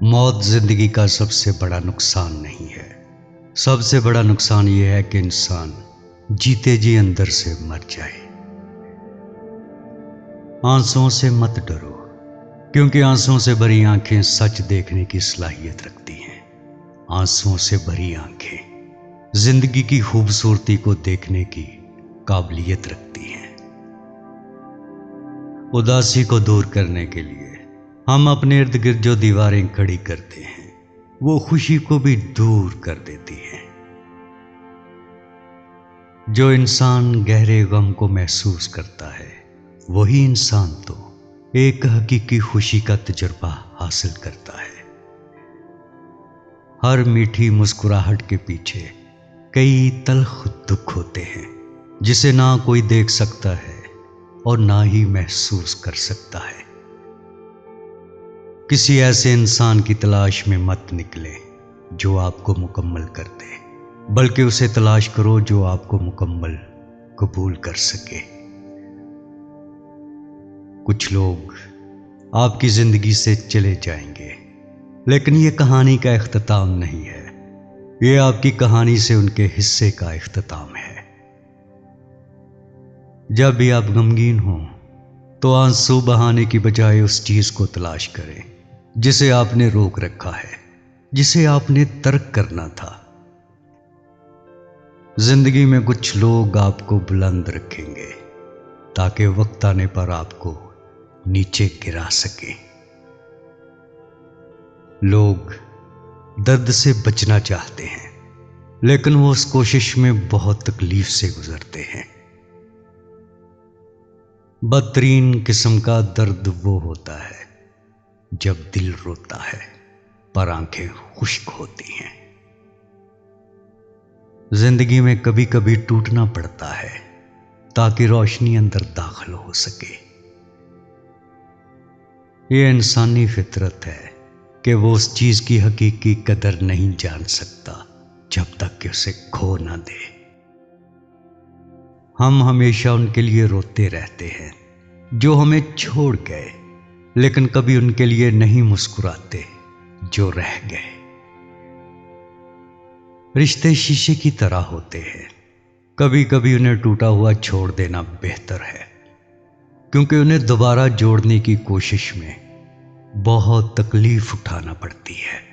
मौत जिंदगी का सबसे बड़ा नुकसान नहीं है। सबसे बड़ा नुकसान यह है कि इंसान जीते जी अंदर से मर जाए। आंसुओं से मत डरो, क्योंकि आंसुओं से भरी आंखें सच देखने की सलाहियत रखती हैं। आंसुओं से भरी आंखें जिंदगी की खूबसूरती को देखने की काबिलियत रखती हैं। उदासी को दूर करने के लिए हम अपने इर्द गिर्द जो दीवारें खड़ी करते हैं, वो खुशी को भी दूर कर देती हैं। जो इंसान गहरे गम को महसूस करता है, वही इंसान तो एक हकीकी खुशी का तजुर्बा हासिल करता है। हर मीठी मुस्कुराहट के पीछे कई तल्ख दुख होते हैं, जिसे ना कोई देख सकता है और ना ही महसूस कर सकता है। किसी ऐसे इंसान की तलाश में मत निकले जो आपको मुकम्मल कर दे, बल्कि उसे तलाश करो जो आपको मुकम्मल कबूल कर सके। कुछ लोग आपकी जिंदगी से चले जाएंगे, लेकिन यह कहानी का इख्तिताम नहीं है। यह आपकी कहानी से उनके हिस्से का इख्तिताम है। जब भी आप गमगीन हो तो आंसू बहाने की बजाय उस चीज को तलाश करें जिसे आपने रोक रखा है, जिसे आपने तर्क करना था। जिंदगी में कुछ लोग आपको बुलंद रखेंगे ताकि वक्त आने पर आपको नीचे गिरा सके। लोग दर्द से बचना चाहते हैं, लेकिन वो उस कोशिश में बहुत तकलीफ से गुजरते हैं। बदतरीन किस्म का दर्द वो होता है जब दिल रोता है पर आंखें खुश्क होती हैं। जिंदगी में कभी कभी टूटना पड़ता है ताकि रोशनी अंदर दाखिल हो सके। यह इंसानी फितरत है कि वो उस चीज की हकीकी कदर नहीं जान सकता जब तक कि उसे खो ना दे। हम हमेशा उनके लिए रोते रहते हैं जो हमें छोड़ गए, लेकिन कभी उनके लिए नहीं मुस्कुराते जो रह गए। रिश्ते शीशे की तरह होते हैं, कभी कभी उन्हें टूटा हुआ छोड़ देना बेहतर है, क्योंकि उन्हें दोबारा जोड़ने की कोशिश में बहुत तकलीफ उठाना पड़ती है।